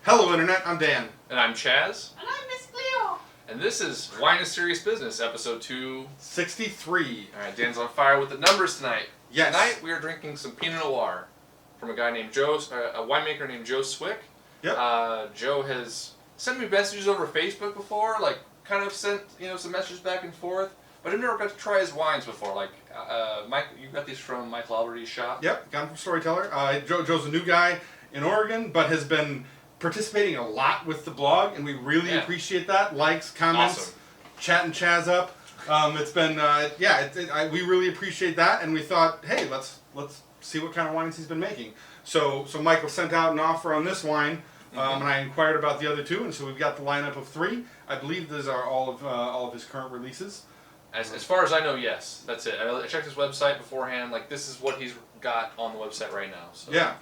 Hello Internet, I'm Dan. And I'm Chaz. And I'm Miss Cleo. And this is Wine is Serious Business, episode 263. Alright, Dan's on fire with the numbers tonight. Yes. Tonight we are drinking some Pinot Noir from a guy named Joe, a winemaker named Joe Swick. Yep. Joe has sent me messages over Facebook before, like kind of sent some messages back and forth, but I've never got to try his wines before. Like, Mike, you got these from Michael Alberty's shop? Yep, got them from Storyteller. Joe's a new guy in Oregon, but has been participating a lot with the blog, and we really appreciate that. Likes, comments, awesome. Chatting Chaz up. It's been, we really appreciate that, and we thought, hey, let's see what kind of wines he's been making. So Michael sent out an offer on this wine, and I inquired about the other two, and so we've got the lineup of 3. I believe these are all of his current releases. As far as I know, yes. That's it. I checked his website beforehand. Like, this is what he's got on the website right now. So. Yeah.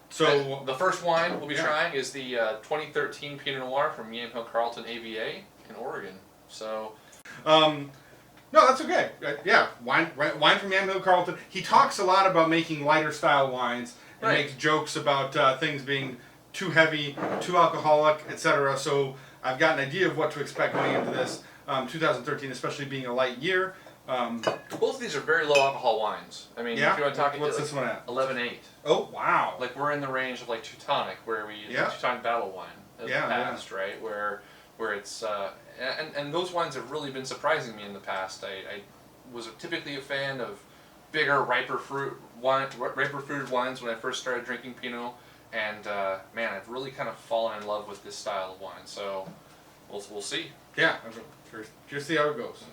So the first wine we'll be trying is the 2013 Pinot Noir from Yamhill-Carlton AVA in Oregon. So, no, that's okay. Wine from Yamhill-Carlton. He talks a lot about making lighter style wines and makes jokes about things being too heavy, too alcoholic, etc. So I've got an idea of what to expect going into this. 2013, especially being a light year. Both of these are very low alcohol wines. I mean, if you want to talk, what's this one at? 11.8. Oh wow! Like, we're in the range of like Teutonic, where the Teutonic Battle wine in the past, right? Where it's and those wines have really been surprising me in the past. I was typically a fan of bigger, riper fruited wines when I first started drinking Pinot, and man, I've really kind of fallen in love with this style of wine. So we'll see. Yeah, just see how it goes.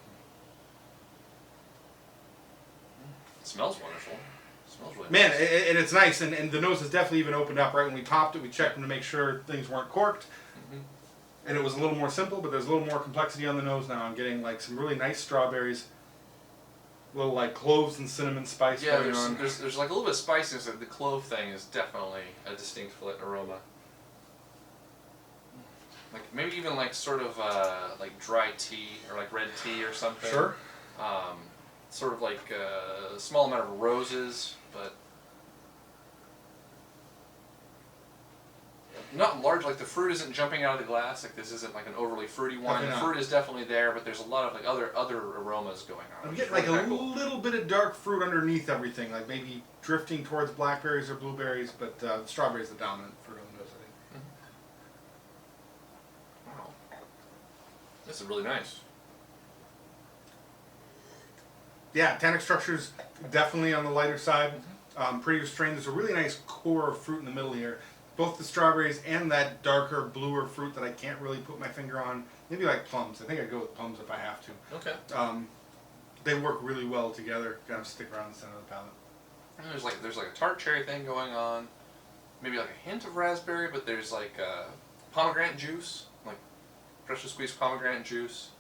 It smells wonderful. It smells really nice. And it's nice, and the nose has definitely even opened up. Right when we popped it, we checked them to make sure things weren't corked, and it was a little more simple. But there's a little more complexity on the nose now. I'm getting like some really nice strawberries, a little like cloves and cinnamon spice going on. There's like a little bit of spiciness. The clove thing is definitely a distinct aroma. Like maybe even like sort of like dry tea or like red tea or something. Sure. Sort of like a small amount of roses, but not large. Like the fruit isn't jumping out of the glass. Like this isn't like an overly fruity wine. The fruit is definitely there, but there's a lot of like other aromas going on. I'm getting like a little bit of dark fruit underneath everything, like maybe drifting towards blackberries or blueberries, but the strawberry is the dominant fruit on the nose, I think. Wow, this is really nice. Yeah, tannic structure's definitely on the lighter side. Pretty restrained. There's a really nice core of fruit in the middle here. Both the strawberries and that darker, bluer fruit that I can't really put my finger on. Maybe like plums. I think I'd go with plums if I have to. Okay. They work really well together. Kind of stick around the center of the palate. And there's like a tart cherry thing going on. Maybe like a hint of raspberry, but there's like pomegranate juice, like freshly squeezed pomegranate juice.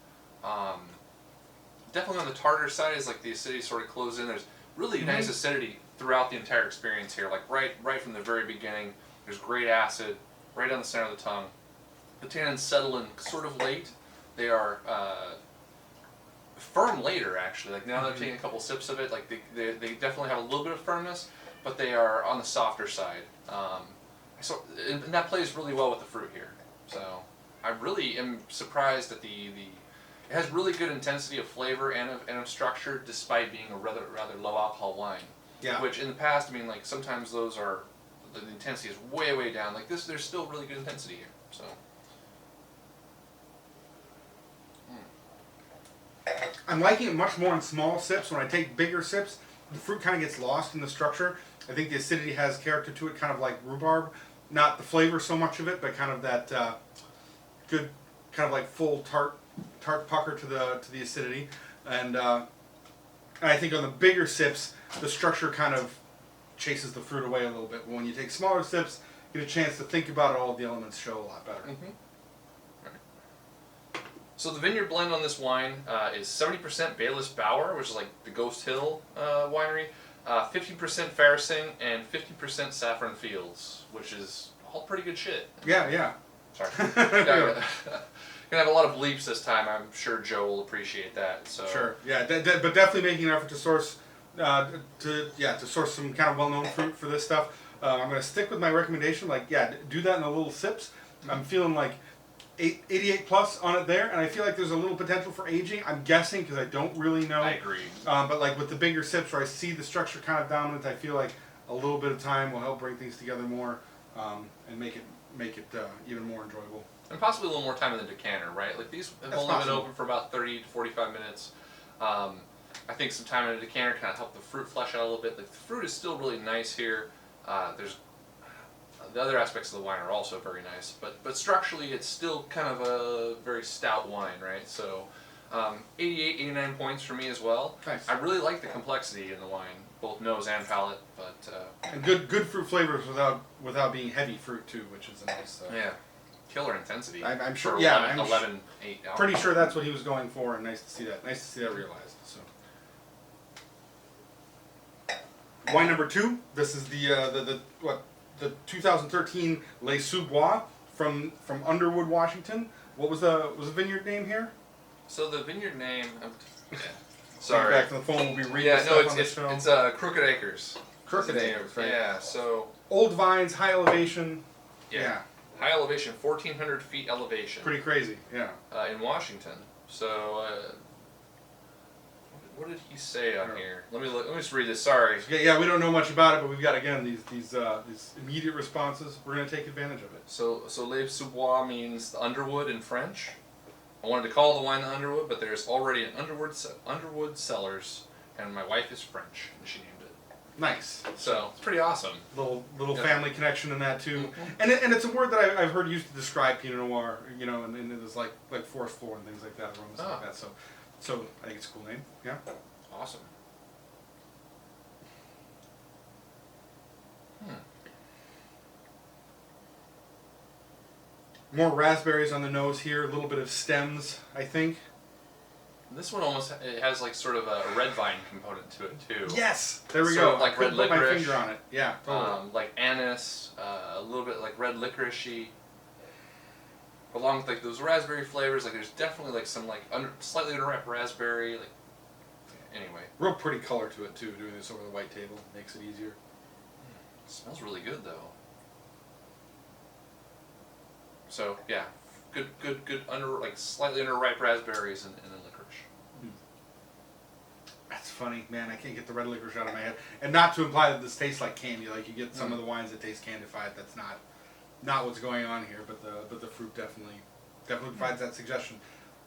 Definitely on the tartar side is like the acidity sort of closes in. There's really nice acidity throughout the entire experience here. Like right from the very beginning, there's great acid right down the center of the tongue. The tannins settle in sort of late. They are firm later, actually. Like now that I'm taking a couple sips of it, like they definitely have a little bit of firmness, but they are on the softer side. And that plays really well with the fruit here. So I really am surprised at it has really good intensity of flavor and of structure, despite being a rather low alcohol wine. Yeah. Which in the past, I mean, like sometimes the intensity is way down. Like this, there's still really good intensity here. So. I'm liking it much more in small sips. When I take bigger sips, the fruit kind of gets lost in the structure. I think the acidity has character to it, kind of like rhubarb. Not the flavor so much of it, but kind of that good, kind of like full tart pucker to the acidity. And I think on the bigger sips, the structure kind of chases the fruit away a little bit. When you take smaller sips, you get a chance to think about it, all of the elements show a lot better. So the vineyard blend on this wine is 70% Bayless Bauer, which is like the Ghost Hill winery, 15% Farrising, and 50% Saffron Fields, which is all pretty good shit. Yeah. Sorry. Gonna have a lot of bleeps this time. I'm sure Joe will appreciate that. So sure, yeah, but definitely making an effort to source source some kind of well-known fruit for this stuff. I'm gonna stick with my recommendation. Like, do that in the little sips. I'm feeling like 88 plus on it there, and I feel like there's a little potential for aging. I'm guessing because I don't really know. I agree. But like with the bigger sips where I see the structure kind of dominant, I feel like a little bit of time will help bring things together more and make it even more enjoyable. And possibly a little more time in the decanter, right? Like these have only been open for about 30 to 45 minutes. I think some time in a decanter kind of help the fruit flesh out a little bit. Like the fruit is still really nice here. There's the other aspects of the wine are also very nice, but structurally it's still kind of a very stout wine, right? So 88, 89 points for me as well. Nice. I really like the complexity in the wine, both nose and palate, but and good fruit flavors without being heavy fruit too, which is a nice. Yeah. Killer intensity. I'm sure. For Yeah, 11, 8 alcohol. Pretty sure that's what he was going for, and nice to see that. Nice to see that realized. So, wine number 2. This is the 2013 Les Sous-Bois from Underwood, Washington. What was the vineyard name here? So the vineyard name. Sorry. Back to the phone. We'll be reading. Yeah, no, it's Crooked Acres. Crooked Acres, right? Yeah. So old vines, high elevation. Yeah. High elevation, 1,400 feet elevation. Pretty crazy, yeah. In Washington. So, what did he say on here? Let me just read this. Sorry. Yeah, we don't know much about it, but we've got again these immediate responses. We're gonna take advantage of it. So Les Sous-Bois means the Underwood in French. I wanted to call the wine the Underwood, but there's already an Underwood Cellars, and my wife is French, and she named it. Nice. So it's pretty awesome. Little family connection in that too, and it's a word that I've heard used to describe Pinot Noir, you know, and it is like forest floor and things like that, aromas like that. So I think it's a cool name. Yeah. Awesome. More raspberries on the nose here, a little bit of stems, I think. This one it has like sort of a red vine component to it too. Yes, there we go. Like red licorice. Put my finger on it. Yeah, totally. Like anise, a little bit like red licoricey. Along with like those raspberry flavors, like there's definitely like some like slightly underripe raspberry. Like anyway. Real pretty color to it too. Doing this over the white table makes it easier. It smells really good though. So yeah, good slightly underripe raspberries and then licorice. That's funny, man. I can't get the red licorice out of my head. And not to imply that this tastes like candy. Like you get some of the wines that taste candified. That's not what's going on here. But the fruit definitely provides that suggestion.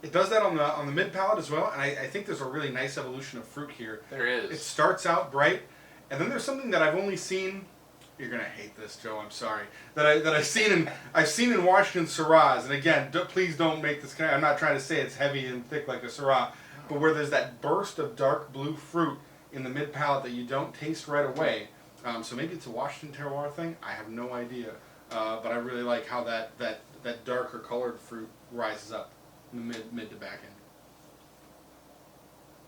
It does that on the mid palate as well. And I think there's a really nice evolution of fruit here. There is. It starts out bright, and then there's something that I've only seen. You're gonna hate this, Joe. I'm sorry. I've seen in Washington Syrahs, and again, please don't make this. I'm not trying to say it's heavy and thick like a Syrah, but where there's that burst of dark blue fruit in the mid palate that you don't taste right away. So maybe it's a Washington terroir thing. I have no idea, but I really like how that darker colored fruit rises up in the mid to back end.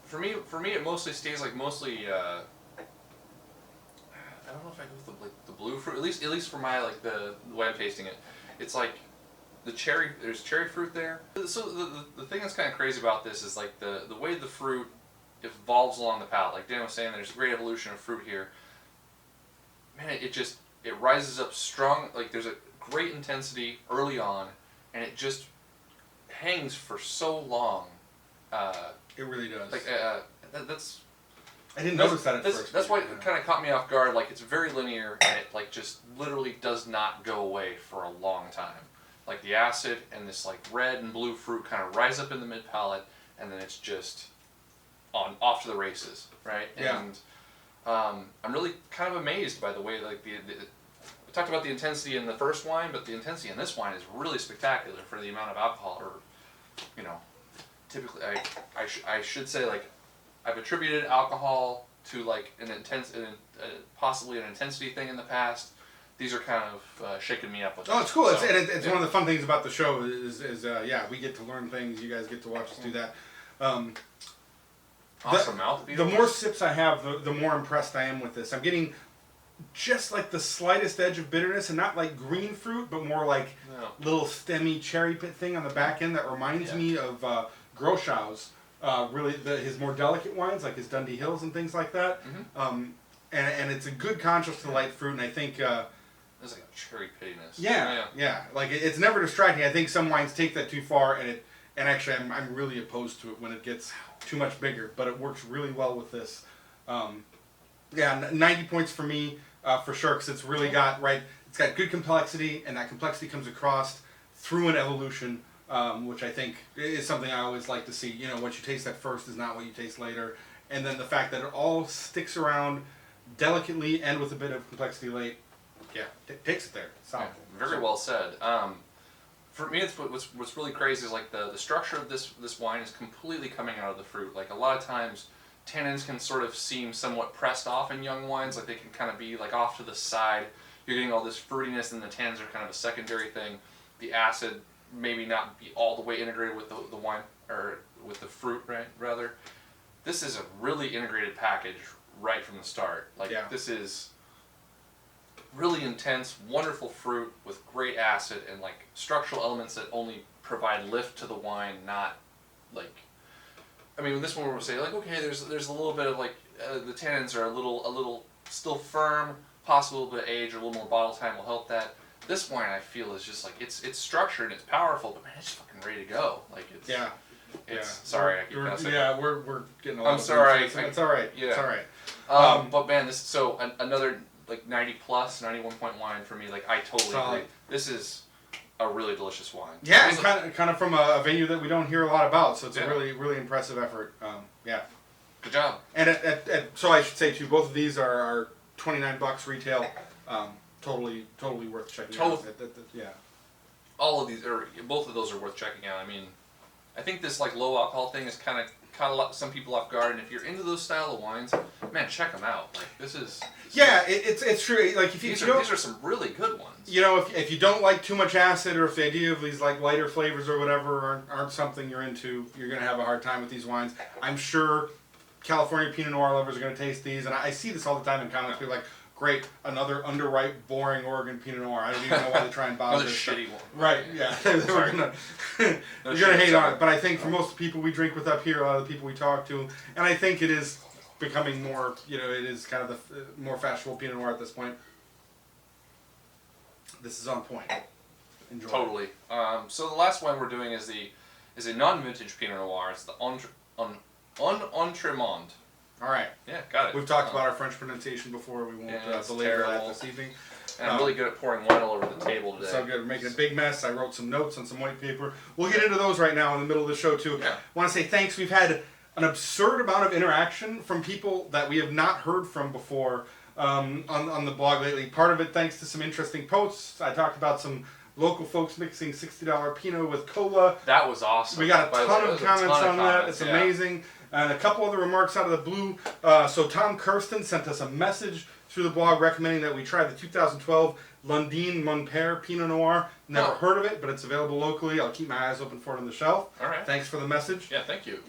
For me, it mostly stays like mostly. I don't know if I go with the blue fruit. At least for my the way I'm tasting it, it's like the cherry. There's cherry fruit there. So the thing that's kind of crazy about this is like the way the fruit evolves along the palate. Like Dan was saying, there's a great evolution of fruit here. Man, it rises up strong. Like there's a great intensity early on, and it just hangs for so long. It really does. Like that's. I didn't notice that at first. That's why it kind of caught me off guard. Like it's very linear, and it like just literally does not go away for a long time. Like the acid and this like red and blue fruit kind of rise up in the mid palate, and then it's just off to the races, right? Yeah. And I'm really kind of amazed by the way like we talked about the intensity in the first wine, but the intensity in this wine is really spectacular for the amount of alcohol. Or, you know, typically I should say like. I've attributed alcohol to like possibly an intensity thing in the past. These are kind of shaking me up with. Oh, it's cool. So, it's one of the fun things about the show is we get to learn things. You guys get to watch us do that. Awesome mouthfeel. The more sips I have, the more impressed I am with this. I'm getting just like the slightest edge of bitterness, and not like green fruit, but more like little stemmy cherry pit thing on the back end that reminds me of Groschau's. Really, his more delicate wines, like his Dundee Hills and things like that. And it's a good contrast to the light fruit, and I think there's like a cherry pittiness. Yeah. Like it's never distracting. I think some wines take that too far, and actually I'm really opposed to it when it gets too much bigger. But it works really well with this. 90 points for me for sure, because it's really got It's got good complexity, and that complexity comes across through an evolution, which I think is something I always like to see. You know, what you taste at first is not what you taste later, and then the fact that it all sticks around delicately and with a bit of complexity late, takes it there. Solid. Very well said. For me, what's really crazy is like the structure of this wine is completely coming out of the fruit. Like a lot of times, tannins can sort of seem somewhat pressed off in young wines. Like they can kind of be like off to the side. You're getting all this fruitiness, and the tannins are kind of a secondary thing. The acid maybe not be all the way integrated with the wine, or with the fruit, right? Rather, this is a really integrated package right from the start. Like this is really intense, wonderful fruit with great acid and like structural elements that only provide lift to the wine, not like. I mean, this one we'll say like, okay, there's a little bit of like the tannins are a little still firm. Possible a little bit of age or a little more bottle time will help that. This wine I feel is just like it's structured and it's powerful, but man, it's fucking ready to go. Like it's sorry, I keep cussing. Yeah, we're getting a lot. I'm sorry. It's all right. Yeah. It's all right. But man, this another like 90 plus 91 point wine for me. Like I totally agree. This is a really delicious wine. Yeah, it's kind of from a venue that we don't hear a lot about, so it's a really impressive effort. Good job. And so I should say too, both of these are $29 retail. Totally worth checking out. All of these, or both of those, are worth checking out. I mean, I think this like low alcohol thing is kind of caught some people off guard, and if you're into those style of wines, man, check them out. Like this is. It's true. Like if these you are some really good ones. You know, if you don't like too much acid, or if the idea of these like lighter flavors or whatever aren't something you're into, you're gonna have a hard time with these wines. I'm sure California Pinot Noir lovers are gonna taste these, and I see this all the time in comments. People are like, great, another underripe, boring Oregon Pinot Noir. I don't even know why they try and bother another this. Shitty one. Right, yeah. You're gonna hate on it. But I think for most people we drink with up here, a lot of the people we talk to, and I think it is becoming more, it is kind of the more fashionable Pinot Noir at this point. This is on point. Enjoy. Totally. So the last one we're doing is a non-vintage Pinot Noir. It's the Autre Mond. All right. Yeah, got it. We've talked about our French pronunciation before. We won't belabor that this evening. And I'm really good at pouring wine all over the table today. So good. We're making a big mess. I wrote some notes on some white paper. We'll get into those right now in the middle of the show, too. Yeah. I want to say thanks. We've had an absurd amount of interaction from people that we have not heard from before on the blog lately. Part of it thanks to some interesting posts. I talked about some local folks mixing $60 Pinot with Cola. That was awesome. We got a ton of comments on that. It's amazing. And a couple other remarks out of the blue. So Tom Kirsten sent us a message through the blog recommending that we try the 2012 Lundin Monpère Pinot Noir. Never heard of it, but it's available locally. I'll keep my eyes open for it on the shelf. All right. Thanks for the message. Yeah, thank you.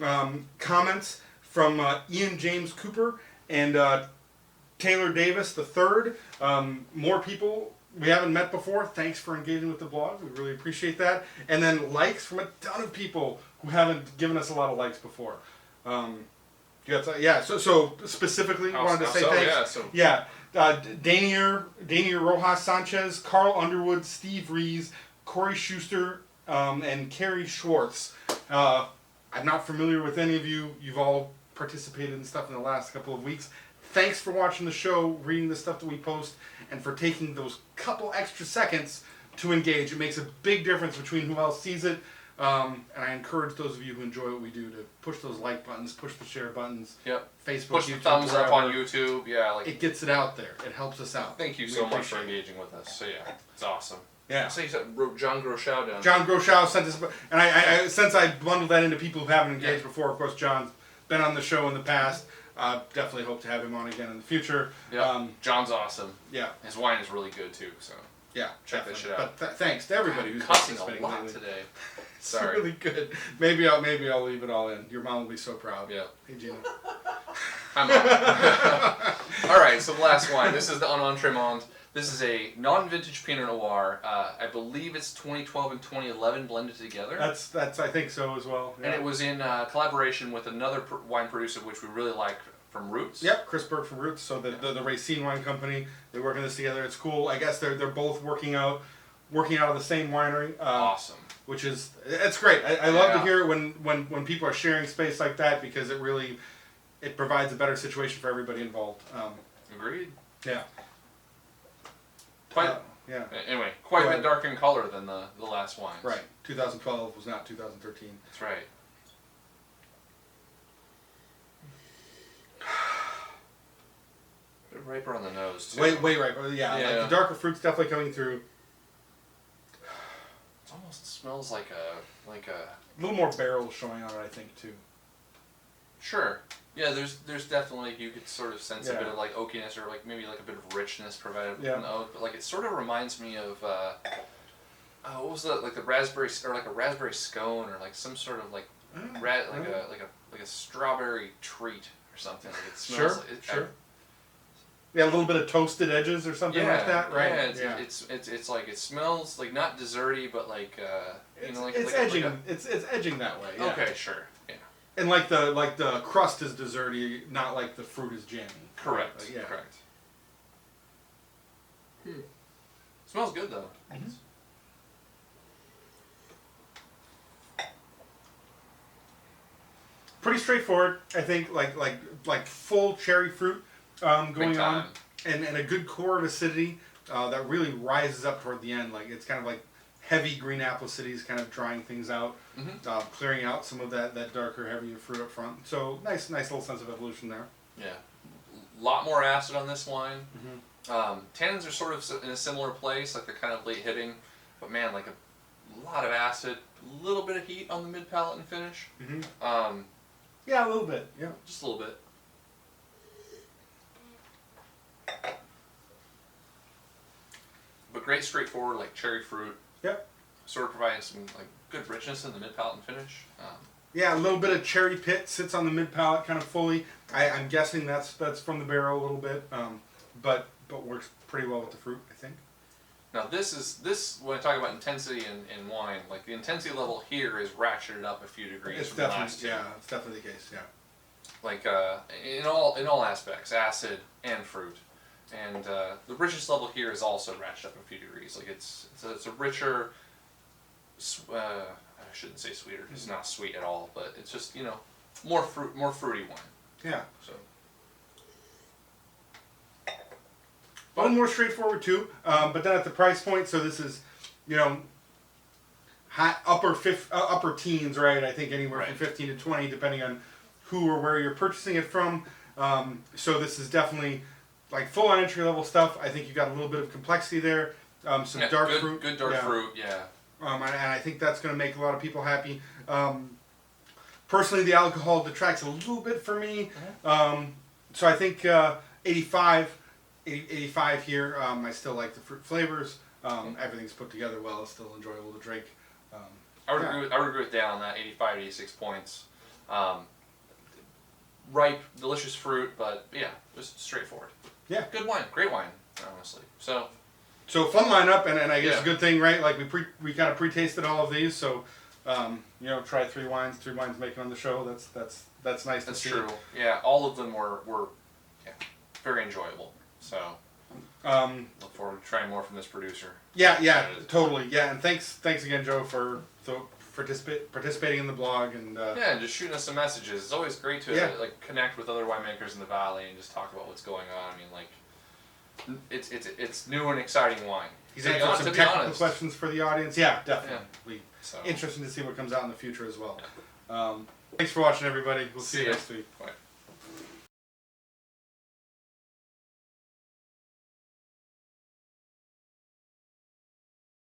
Comments from Ian James Cooper and Taylor Davis III. More people we haven't met before. Thanks for engaging with the blog. We really appreciate that. And then likes from a ton of people who haven't given us a lot of likes before. So specifically wanted to say thanks. Danier Rojas Sanchez, Carl Underwood, Steve Rees, Corey Schuster, and Carrie Schwartz. I'm not familiar with any of you. You've all participated in stuff in the last couple of weeks. Thanks for watching the show, reading the stuff that we post, and for taking those couple extra seconds to engage. It makes a big difference between who else sees it. And I encourage those of you who enjoy what we do to push those like buttons, push the share buttons. Yep. Facebook, push YouTube, the thumbs wherever. up on YouTube. Yeah, it gets it out there. It helps us out. Thank you so much for engaging with us. So yeah, it's awesome. Yeah. So you wrote John Grochow down. John Grochow sent us, and I since I bundled that into people who haven't engaged before. Of course, John's been on the show in the past. Definitely hope to have him on again in the future. Yeah. John's awesome. Yeah. His wine is really good too. So yeah, check that shit out. But thanks to everybody who's cussing participating a lot lately. today. It's really good. Maybe I'll leave it all in. Your mom will be so proud. Yeah. Hey, Gina. I'm on. All right, so the last wine. This is the Autre Mond. This is a non-vintage Pinot Noir. I believe it's 2012 and 2011 blended together. That's I think so as well. Yeah. And it was in collaboration with another wine producer, which we really like, from Roots. Yep, Chris Burke from Roots. So the Racine Wine Company, they're working this together. It's cool. I guess they're both working out of the same winery. Awesome. Which is, it's great. I love to hear it when people are sharing space like that, because it provides a better situation for everybody involved. Agreed. Yeah. Anyway, quite a bit darker in color than the last wines. Right. 2012 was not 2013. That's right. A bit riper on the nose too. Way riper. Yeah. Like the darker fruit's definitely coming through. It almost smells like a little more barrel showing on it, I think, too. Sure. Yeah, there's definitely, you could sort of sense a bit of like oakiness, or like maybe like a bit of richness provided from the oak, but like it sort of reminds me of what was that, like the raspberry, or like a raspberry scone, or like some sort of like like a strawberry treat or something. Like it smells sure. Yeah, a little bit of toasted edges or something like that, right? Yeah, it's like, it smells like not desserty, but like like it's like edging. It's edging that way. Yeah. Okay, sure. Yeah. And like the crust is desserty, not like the fruit is jammy. Correct. Right? Yeah. Correct. Smells good though. Mm-hmm. Pretty straightforward, I think. Like full cherry fruit going on, and a good core of acidity that really rises up toward the end. Like it's kind of like heavy green apple acidity, kind of drying things out, clearing out some of that darker, heavier fruit up front. So nice little sense of evolution there. Yeah, a lot more acid on this wine. Tannins are sort of in a similar place, like they're kind of late hitting, but man, like a lot of acid, a little bit of heat on the mid palate and finish. Yeah, a little bit. Yeah, just a little bit. But great straightforward, like cherry fruit. Yep. Sort of providing some like good richness in the mid palate and finish. Yeah, a little bit of cherry pit sits on the mid palate kind of fully. I'm guessing that's from the barrel a little bit, but works pretty well with the fruit, I think. Now this when I talk about intensity in wine, like the intensity level here is ratcheted up a few degrees from the last two. Yeah, it's definitely the case. Yeah. Like in all aspects, acid and fruit, and the richness level here is also ratcheted up a few degrees. Like it's a richer. I shouldn't say sweeter. It's not sweet at all, but it's just more fruity wine. Yeah. So. A little more straightforward too, but then at the price point, so this is, upper teens, right? I think anywhere from 15 to 20, depending on who or where you're purchasing it from. So this is definitely like full on entry level stuff. I think you got a little bit of complexity there, some dark fruit, good dark fruit, yeah. And I think that's going to make a lot of people happy. Personally, the alcohol detracts a little bit for me, so I think 85 here. I still like the fruit flavors. Everything's put together well. It's still enjoyable to drink. I would agree with Dan on that. 85 to 86 points. Ripe, delicious fruit, but yeah, just straightforward. Yeah, good wine, great wine, honestly. So fun lineup, and I guess a good thing, right? Like we kind of pre-tasted all of these, so try three wines making on the show. That's nice. That's true. Yeah, all of them were very enjoyable. So, look forward to trying more from this producer. Yeah, totally. Yeah, and thanks again, Joe, for participating in the blog and and just shooting us some messages. It's always great to connect with other winemakers in the valley and just talk about what's going on. I mean, like it's new and exciting wine. He's answered some technical questions for the audience. Yeah, definitely. Yeah. So interesting to see what comes out in the future as well. Yeah. Thanks for watching, everybody. We'll see you next week. Bye.